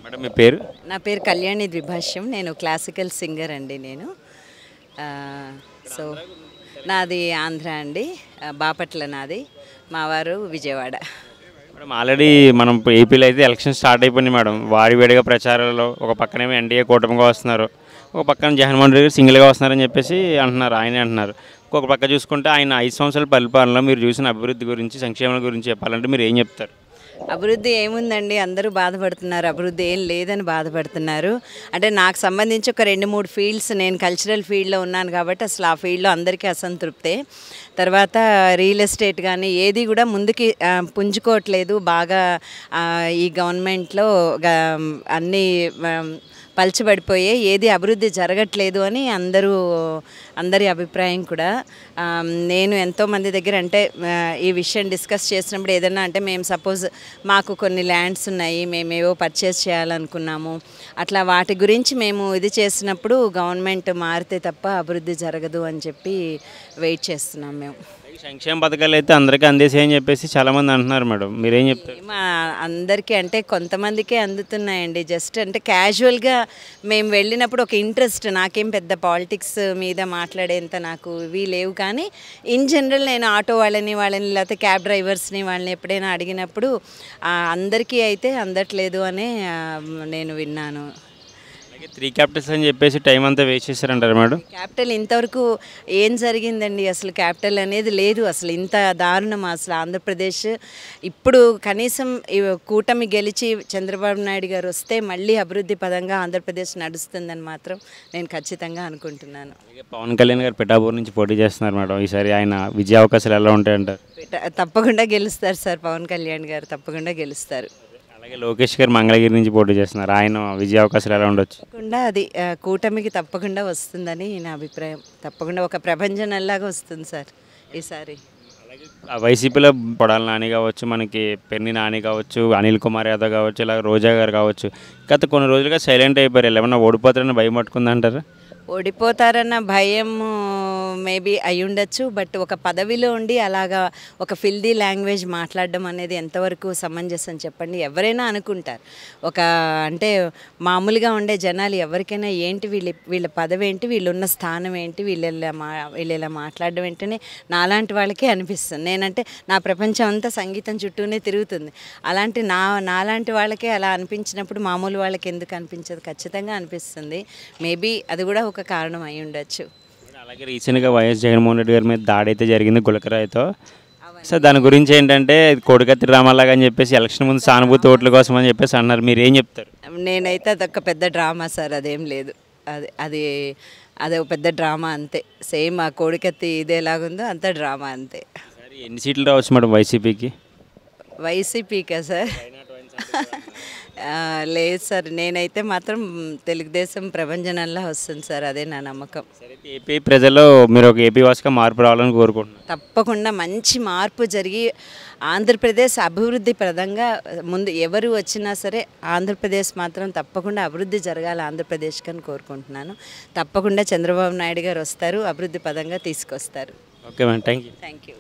Madam మీ పేరు? నా పేరు కళ్యాణి ద్విభాష్యం. నేను క్లాసికల్ సింగర్ అండి నేను. సో నాది ఆంధ్ర అండి, బాపట్ల నాది, మా వారు విజయవాడ. మేడం ఆల్రెడీ మనం ఏపీలో అయితే ఎలక్షన్ స్టార్ట్ అయిపోయింది మేడం. వాడివేడిగా ప్రచారాల్లో ఒక పక్కనేమో ఎన్డీఏ కూటమిగా వస్తున్నారు, ఒక పక్కన జగన్మోహన్ రెడ్డి సింగిల్గా వస్తున్నారని చెప్పేసి అంటున్నారు, ఆయనే అంటున్నారు. ఇంకొక పక్క చూసుకుంటే ఆయన 5 సంవత్సరాల పరిపాలనలో మీరు చూసిన అభివృద్ధి గురించి, సంక్షేమం గురించి చెప్పాలంటే మీరు ఏం చెప్తారు? అభివృద్ధి ఏముందండి, అందరూ బాధపడుతున్నారు. అభివృద్ధి ఏం లేదని బాధపడుతున్నారు. అంటే నాకు సంబంధించి ఒక 2-3 ఫీల్డ్స్, నేను కల్చరల్ ఫీల్డ్లో ఉన్నాను కాబట్టి అసలు ఆ ఫీల్డ్లో అందరికీ అసంతృప్తే. తర్వాత రియల్ ఎస్టేట్ కానీ ఏది కూడా ముందుకి పుంజుకోవట్లేదు. బాగా ఈ గవర్నమెంట్లో అన్నీ పలచబడిపోయే, ఏది అభివృద్ధి జరగట్లేదు అని అందరి అభిప్రాయం కూడా. నేను ఎంతోమంది దగ్గర అంటే ఈ విషయం డిస్కస్ చేసినప్పుడు ఏదన్నా అంటే మేము సపోజ్ మాకు కొన్ని ల్యాండ్స్ ఉన్నాయి, మేమేవో పర్చేస్ చేయాలనుకున్నాము, అట్లా వాటి గురించి మేము ఇది చేసినప్పుడు గవర్నమెంట్ మారితే తప్ప అభివృద్ధి జరగదు అని చెప్పి వెయిట్ చేస్తున్నాం మేము. సంక్షేమ పథకాలు అయితే అందరికీ అందేసాయని చెప్పేసి చాలామంది అంటున్నారు మేడం, మీరేం చెప్తారు? అందరికీ అంటే కొంతమందికే అందుతున్నాయండి. జస్ట్ అంటే క్యాజువల్గా మేము వెళ్ళినప్పుడు ఒక ఇంట్రెస్ట్, నాకేం పెద్ద పాలిటిక్స్ మీద మాట్లాడేంత నాకు ఇవి లేవు, కానీ ఇన్ జనరల్ నేను ఆటో వాళ్ళని లేకపోతే క్యాబ్ డ్రైవర్స్ని వాళ్ళని ఎప్పుడైనా అడిగినప్పుడు అందరికీ అయితే అందట్లేదు అనే నేను విన్నాను. 3 క్యాపిటల్స్ అని చెప్పేసి టైం అంతా వేస్ట్ చేశారంటారు మేడం. క్యాపిటల్ ఇంతవరకు ఏం జరిగిందండి? అసలు క్యాపిటల్ అనేది లేదు. అసలు ఇంత దారుణం అసలు ఆంధ్రప్రదేశ్. ఇప్పుడు కనీసం కూటమి గెలిచి చంద్రబాబు నాయుడు గారు వస్తే మళ్ళీ అభివృద్ధి పదంగా ఆంధ్రప్రదేశ్ నడుస్తుందని మాత్రం నేను ఖచ్చితంగా అనుకుంటున్నాను. పవన్ కళ్యాణ్ గారు పిఠాపూర్ నుంచి పోటీ చేస్తున్నారు మేడం. ఈసారి ఆయన విజయ అవకాశాలు ఎలా ఉంటాయంటారు? తప్పకుండా గెలుస్తారు సార్, పవన్ కళ్యాణ్ గారు తప్పకుండా గెలుస్తారు. అలాగే లోకేష్ గారు మంగళగిరి నుంచి పోటీ చేస్తున్నారు, ఆయన విజయ అవకాశాలు ఎలా ఉండొచ్చు? తప్పకుండా అది కూటమికి తప్పకుండా వస్తుందని నా అభిప్రాయం. తప్పకుండా ఒక ప్రభంజనంలాగా వస్తుంది సార్ ఈసారి. వైసీపీలో పొడాల నాని కావచ్చు, మనకి పెన్ని నాని కావచ్చు, అనిల్ కుమార్ యాదవ్ కావచ్చు, ఇలా రోజా గారు కావచ్చు, గత కొన్ని రోజులుగా సైలెంట్ అయిపోయారు. ఏమన్నా ఓడిపోతారని భయం పట్టుకుందంటారా? ఓడిపోతారన్న భయం మేబీ అయి ఉండొచ్చు. బట్ ఒక పదవిలో ఉండి అలాగా ఒక ఫిల్దీ లాంగ్వేజ్ మాట్లాడడం అనేది ఎంతవరకు సమంజసం చెప్పండి? ఎవరైనా అనుకుంటారు. అంటే మామూలుగా ఉండే జనాలు ఎవరికైనా ఏంటి వీళ్ళ పదవి ఏంటి, వీళ్ళున్న స్థానం ఏంటి, వీళ్ళు ఇలా మాట్లాడడం ఏంటని నాలాంటి వాళ్ళకే అనిపిస్తుంది. నేనంటే నా ప్రపంచం అంతా సంగీతం చుట్టూనే తిరుగుతుంది. అలాంటి నాలాంటి వాళ్ళకే అలా అనిపించినప్పుడు మామూలు వాళ్ళకి ఎందుకు అనిపించదు? ఖచ్చితంగా అనిపిస్తుంది. మేబీ అది కూడా ఒక కారణం అయి ఉండొచ్చు. అలాగే రీసెంట్గా వైఎస్ జగన్మోహన్ రెడ్డి గారి మీద దాడి అయితే జరిగింది గులకరాయితో. సో దాని గురించి ఏంటంటే కోడికత్తి డ్రామాలాగా అని చెప్పేసి ఎలక్షన్ ముందు సానుభూతి ఓట్ల కోసం అని చెప్పేసి అన్నారు, మీరు ఏం చెప్తారు? నేనైతే అదొక పెద్ద డ్రామా సార్, అదేం లేదు. అది ఒక పెద్ద డ్రామా అంతే. సేమ్ ఆ కోడికత్తి ఇది ఎలాగుందో అంత డ్రామా అంతే. ఎన్ని సీట్లు రావచ్చు మేడం వైసీపీకి? వైసీపీకా సార్? లేదు సార్, నేనైతే మాత్రం తెలుగుదేశం ప్రభంజనంలా వస్తుంది సార్, అదే నా నమ్మకం. ఏపీ ప్రజల్లో మీరు ఒక ఏపీ వాసిగా మార్పు రావాలని కోరుకుంటున్నాను. తప్పకుండా మంచి మార్పు జరిగి ఆంధ్రప్రదేశ్ అభివృద్ధి ప్రదంగా ముందు ఎవరు వచ్చినా సరే ఆంధ్రప్రదేశ్ మాత్రం తప్పకుండా అభివృద్ధి జరగాలి ఆంధ్రప్రదేశ్కి అని కోరుకుంటున్నాను. తప్పకుండా చంద్రబాబు నాయుడు గారు వస్తారు, అభివృద్ధి పదంగా తీసుకొస్తారు. Okay madam, thank you.